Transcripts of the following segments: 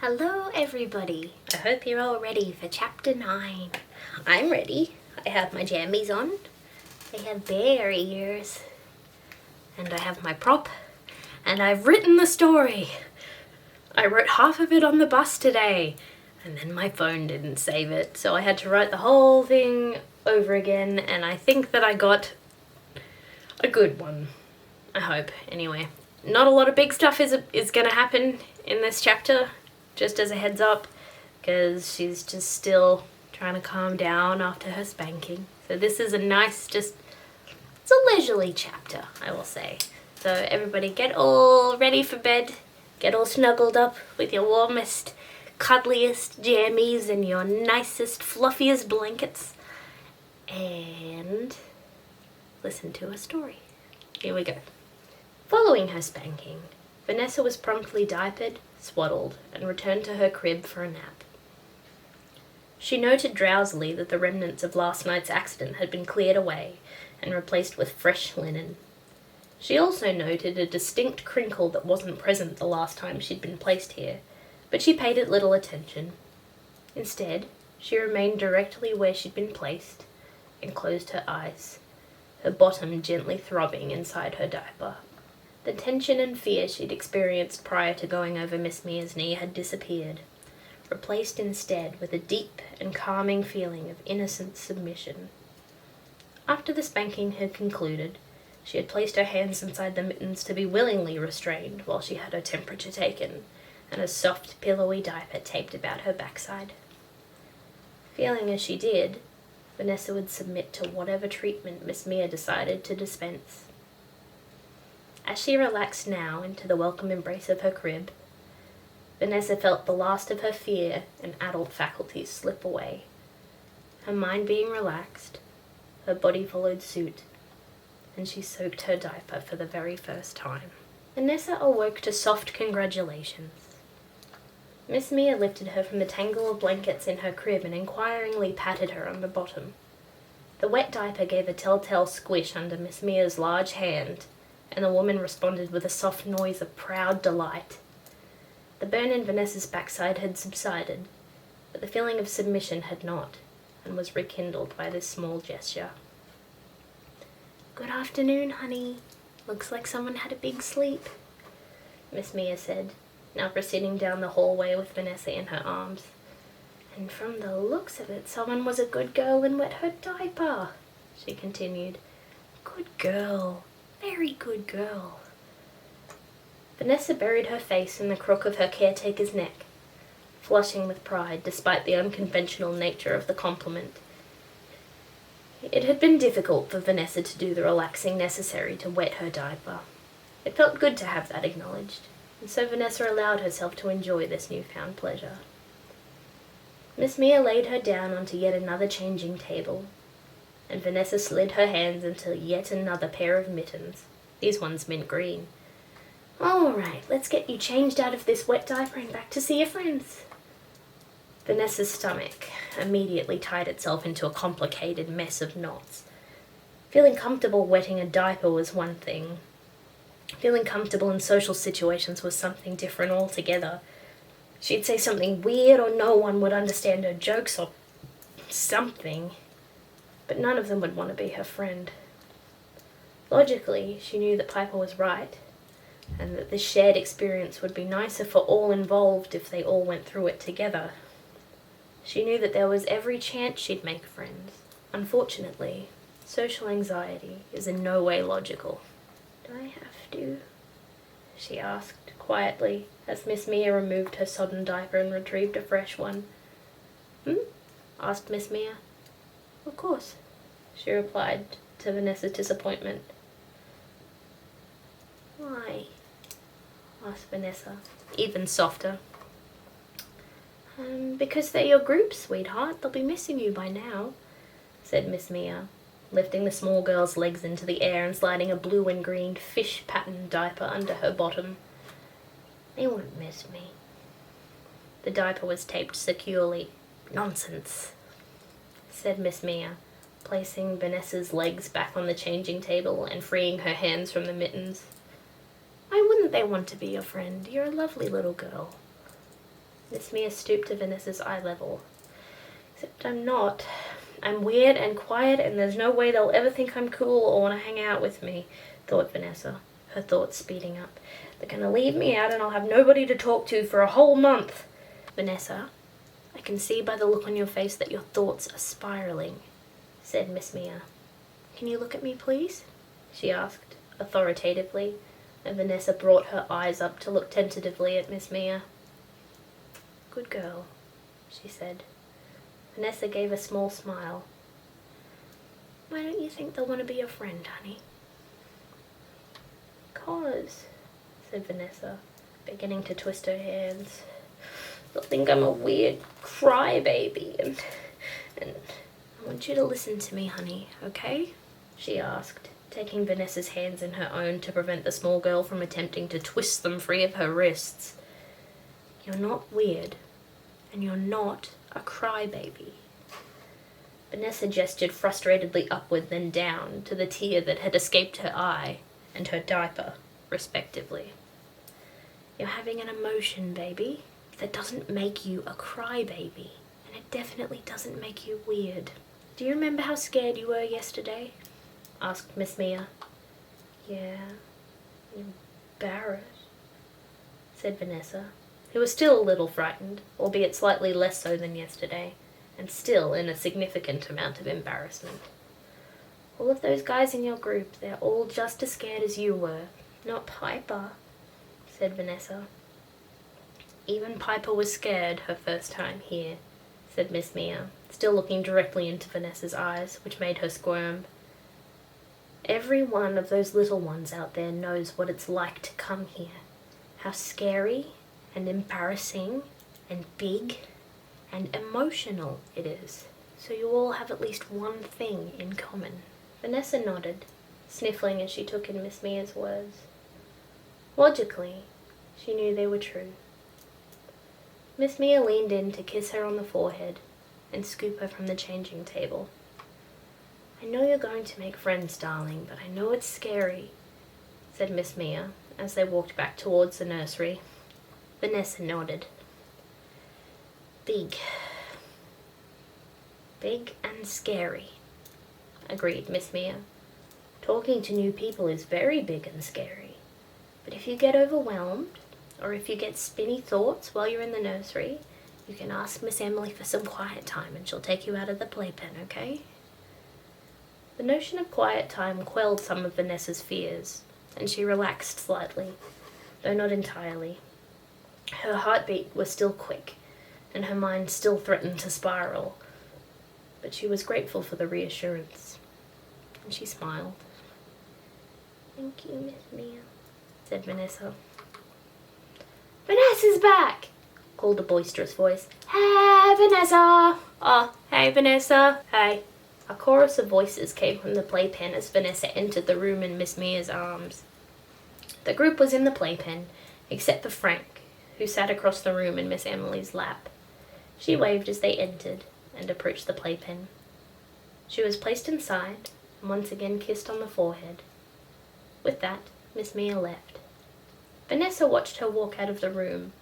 Hello everybody, I hope you're all ready for chapter 9. I'm ready. I have my jammies on, I have bear ears, and I have my prop, and I've written the story. I wrote half of it on the bus today, and then my phone didn't save it, so I had to write the whole thing over again, and I think that I got a good one. I hope, anyway. Not a lot of big stuff is going to happen in this chapter, just as a heads up, because she's just still trying to calm down after her spanking. So this is a nice, it's a leisurely chapter, I will say. So everybody get all ready for bed, get all snuggled up with your warmest, cuddliest jammies and your nicest, fluffiest blankets, and listen to a story. Here we go. Following her spanking, Vanessa was promptly diapered, swaddled, and returned to her crib for a nap. She noted drowsily that the remnants of last night's accident had been cleared away and replaced with fresh linen. She also noted a distinct crinkle that wasn't present the last time she'd been placed here, but she paid it little attention. Instead, she remained directly where she'd been placed and closed her eyes, her bottom gently throbbing inside her diaper. The tension and fear she'd experienced prior to going over Miss Mia's knee had disappeared, replaced instead with a deep and calming feeling of innocent submission. After the spanking had concluded, she had placed her hands inside the mittens to be willingly restrained while she had her temperature taken and a soft, pillowy diaper taped about her backside. Feeling as she did, Vanessa would submit to whatever treatment Miss Mia decided to dispense. As she relaxed now into the welcome embrace of her crib, Vanessa felt the last of her fear and adult faculties slip away. Her mind being relaxed, her body followed suit, and she soaked her diaper for the very first time. Vanessa awoke to soft congratulations. Miss Mia lifted her from the tangle of blankets in her crib and inquiringly patted her on the bottom. The wet diaper gave a telltale squish under Miss Mia's large hand, and the woman responded with a soft noise of proud delight. The burn in Vanessa's backside had subsided, but the feeling of submission had not, and was rekindled by this small gesture. "Good afternoon, honey. Looks like someone had a big sleep," Miss Mia said, now proceeding down the hallway with Vanessa in her arms. "And from the looks of it, someone was a good girl and wet her diaper," she continued. "Good girl. Very good girl." Vanessa buried her face in the crook of her caretaker's neck, flushing with pride despite the unconventional nature of the compliment. It had been difficult for Vanessa to do the relaxing necessary to wet her diaper. It felt good to have that acknowledged, and so Vanessa allowed herself to enjoy this newfound pleasure. Miss Mia laid her down onto yet another changing table, and Vanessa slid her hands into yet another pair of mittens. These ones mint green. "All right, let's get you changed out of this wet diaper and back to see your friends." Vanessa's stomach immediately tied itself into a complicated mess of knots. Feeling comfortable wetting a diaper was one thing. Feeling comfortable in social situations was something different altogether. She'd say something weird or no one would understand her jokes or something, but none of them would want to be her friend. Logically, she knew that Piper was right, and that this shared experience would be nicer for all involved if they all went through it together. She knew that there was every chance she'd make friends. Unfortunately, social anxiety is in no way logical. "Do I have to?" she asked quietly as Miss Mia removed her sodden diaper and retrieved a fresh one. Asked Miss Mia. "Of course," she replied, to Vanessa's disappointment. "Why?" asked Vanessa, even softer. Because they're your group, sweetheart. They'll be missing you by now," said Miss Mia, lifting the small girl's legs into the air and sliding a blue and green fish-patterned diaper under her bottom. "They won't miss me." The diaper was taped securely. "Nonsense," said Miss Mia, placing Vanessa's legs back on the changing table and freeing her hands from the mittens. "Why wouldn't they want to be your friend? You're a lovely little girl." Miss Mia stooped to Vanessa's eye level. Except I'm not. I'm weird and quiet, and there's no way they'll ever think I'm cool or want to hang out with me, thought Vanessa, her thoughts speeding up. They're going to leave me out and I'll have nobody to talk to for a whole month. Vanessa, I can see by the look on your face that your thoughts are spiraling, said Miss Mia. Can you look at me, please? She asked, authoritatively, and Vanessa brought her eyes up to look tentatively at Miss Mia. Good girl, she said. Vanessa gave a small smile. Why don't you think they'll want to be your friend, honey? 'Cause, said Vanessa, beginning to twist her hands. They'll think I'm a weird crybaby, and I want you to listen to me, honey, okay? She asked, taking Vanessa's hands in her own to prevent the small girl from attempting to twist them free of her wrists. You're not weird, and you're not a crybaby. Vanessa gestured frustratedly upward, then down, to the tear that had escaped her eye and her diaper, respectively. You're having an emotion, baby. That doesn't make you a crybaby, and it definitely doesn't make you weird. Do you remember how scared you were yesterday? Asked Miss Mia. Yeah, embarrassed, said Vanessa, who was still a little frightened, albeit slightly less so than yesterday, and still in a significant amount of embarrassment. All of those guys in your group, they're all just as scared as you were. Not Piper, said Vanessa. Even Piper was scared her first time here, said Miss Mia, still looking directly into Vanessa's eyes, which made her squirm. Every one of those little ones out there knows what it's like to come here. How scary and embarrassing and big and emotional it is. So you all have at least one thing in common. Vanessa nodded, sniffling as she took in Miss Mia's words. Logically, she knew they were true. Miss Mia leaned in to kiss her on the forehead and scoop her from the changing table. I know you're going to make friends, darling, but I know it's scary, said Miss Mia as they walked back towards the nursery. Vanessa nodded. Big and scary, agreed Miss Mia. Talking to new people is very big and scary, but if you get overwhelmed, or if you get spinny thoughts while you're in the nursery, you can ask Miss Emily for some quiet time and she'll take you out of the playpen, okay? The notion of quiet time quelled some of Vanessa's fears, and she relaxed slightly, though not entirely. Her heartbeat was still quick, and her mind still threatened to spiral, but she was grateful for the reassurance, and she smiled. Thank you, Miss Mia, said Vanessa. Vanessa's back, called a boisterous voice. Hey, Vanessa! Oh, hey, Vanessa. Hey. A chorus of voices came from the playpen as Vanessa entered the room in Miss Mia's arms. The group was in the playpen, except for Frank, who sat across the room in Miss Emily's lap. She waved as they entered and approached the playpen. She was placed inside and once again kissed on the forehead. With that, Miss Mia left. Vanessa watched her walk out of the room,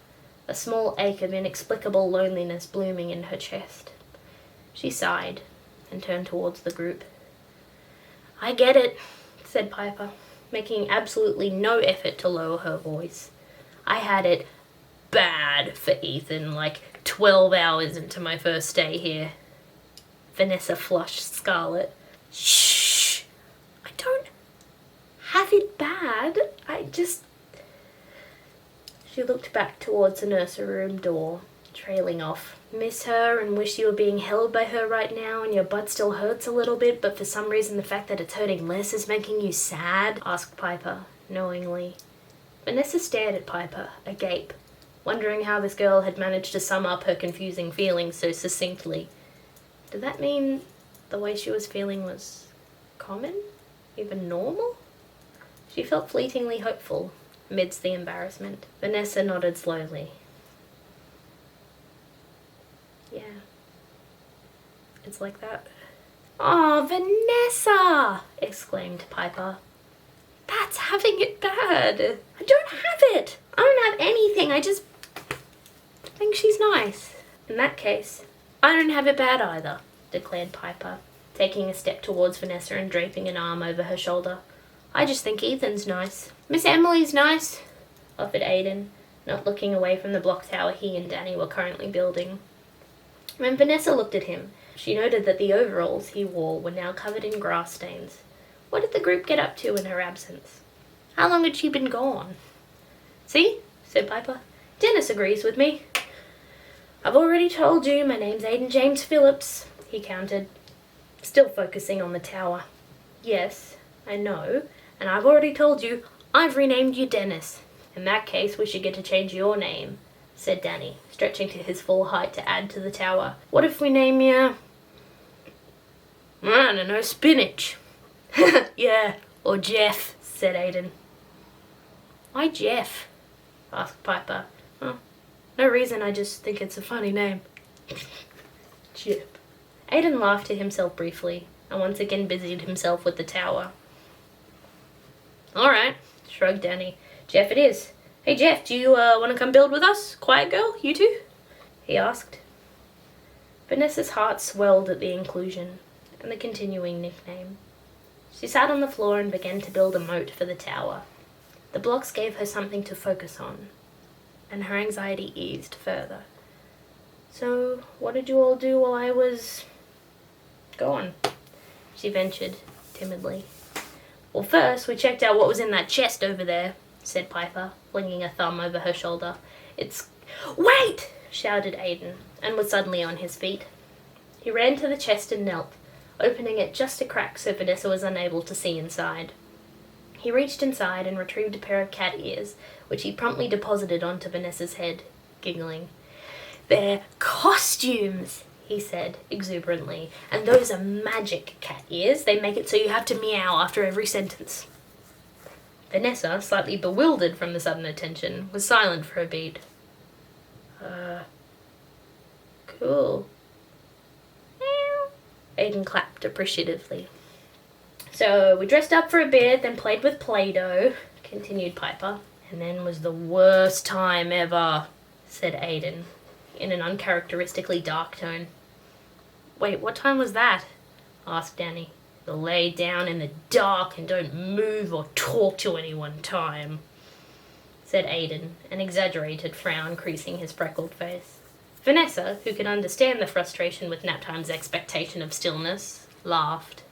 a small ache of inexplicable loneliness blooming in her chest. She sighed and turned towards the group. I get it, said Piper, making absolutely no effort to lower her voice. I had it bad for Ethan, like 12 hours into my first day here. Vanessa flushed scarlet. Shh! I don't have it bad. She looked back towards the nursery room door, trailing off. Miss her and wish you were being held by her right now and your butt still hurts a little bit, but for some reason the fact that it's hurting less is making you sad? Asked Piper, knowingly. Vanessa stared at Piper, agape, wondering how this girl had managed to sum up her confusing feelings so succinctly. Did that mean the way she was feeling was common? Even normal? She felt fleetingly hopeful amidst the embarrassment. Vanessa nodded slowly. Yeah. It's like that. Oh, Vanessa! Exclaimed Piper. That's having it bad. I don't have it. I don't have anything. think she's nice. In that case, I don't have it bad either, declared Piper, taking a step towards Vanessa and draping an arm over her shoulder. I just think Ethan's nice. Miss Emily's nice, offered Aiden, not looking away from the block tower he and Danny were currently building. When Vanessa looked at him, she noted that the overalls he wore were now covered in grass stains. What did the group get up to in her absence? How long had she been gone? See, said Piper. Dennis agrees with me. I've already told you my name's Aiden James Phillips, he countered, still focusing on the tower. Yes, I know, and I've already told you I've renamed you Dennis. In that case, we should get to change your name, said Danny, stretching to his full height to add to the tower. What if we name you... I don't know, Spinach. Yeah, or Jeff, said Aiden. Why Jeff? Asked Piper. Oh, no reason, I just think it's a funny name. Jeff. Aiden laughed to himself briefly, and once again busied himself with the tower. Alright, shrugged Danny. Jeff it is. Hey Jeff, do you want to come build with us? Quiet girl, you two? He asked. Vanessa's heart swelled at the inclusion and the continuing nickname. She sat on the floor and began to build a moat for the tower. The blocks gave her something to focus on, and her anxiety eased further. So, what did you all do while I was... gone? She ventured, timidly. Well, first, we checked out what was in that chest over there, said Piper, flinging a thumb over her shoulder. It's... Wait! Shouted Aiden, and was suddenly on his feet. He ran to the chest and knelt, opening it just a crack so Vanessa was unable to see inside. He reached inside and retrieved a pair of cat ears, which he promptly deposited onto Vanessa's head, giggling. They're costumes, he said exuberantly, and those are magic cat ears. They make it so you have to meow after every sentence. Vanessa, slightly bewildered from the sudden attention, was silent for a beat. Cool. Aiden clapped appreciatively. So, we dressed up for a bit, then played with Play-Doh, continued Piper. And then was the worst time ever, said Aiden, in an uncharacteristically dark tone. Wait, what time was that? Asked Danny. The lay down in the dark and don't move or talk to anyone time, said Aiden, an exaggerated frown creasing his freckled face. Vanessa, who could understand the frustration with Naptime's expectation of stillness, laughed.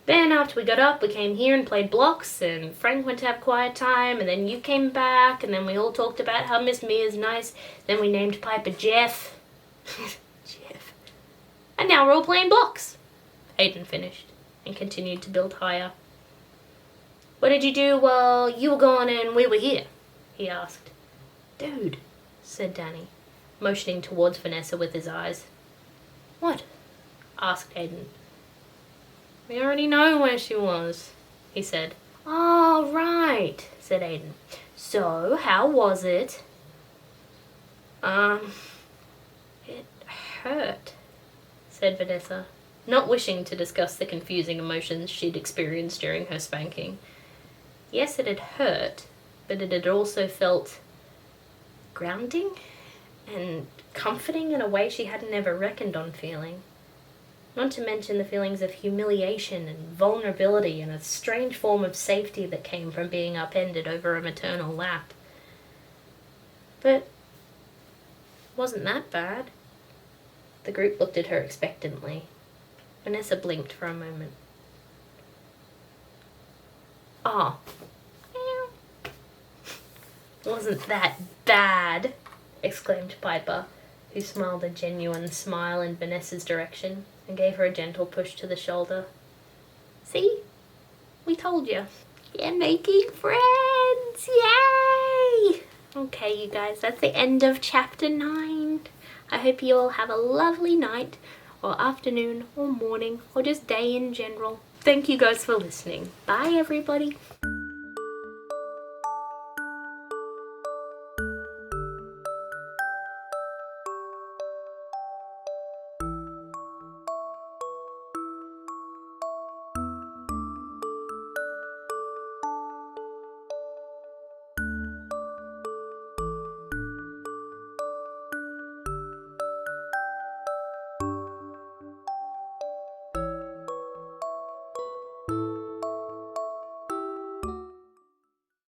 Then after we got up, we came here and played blocks, and Frank went to have quiet time, and then you came back, and then we all talked about how Miss Mia's nice, then we named Piper Jeff. Jeff. And now we're all playing blocks. Aiden finished, and continued to build higher. What did you do while you were gone and we were here? He asked. Dude, said Danny, motioning towards Vanessa with his eyes. What? Asked Aiden. We already know where she was, he said. Oh, right, said Aiden. So, how was it? It hurt, said Vanessa, not wishing to discuss the confusing emotions she'd experienced during her spanking. Yes, it had hurt, but it had also felt grounding and comforting in a way she hadn't ever reckoned on feeling. Not to mention the feelings of humiliation and vulnerability and a strange form of safety that came from being upended over a maternal lap. But wasn't that bad? The group looked at her expectantly. Vanessa blinked for a moment. Oh. Wasn't that bad? Exclaimed Piper, who smiled a genuine smile in Vanessa's direction and gave her a gentle push to the shoulder. See? We told you. You're making friends! Yay! Okay, you guys, that's the end of chapter 9. I hope you all have a lovely night, or afternoon, or morning, or just day in general. Thank you guys for listening. Bye, everybody.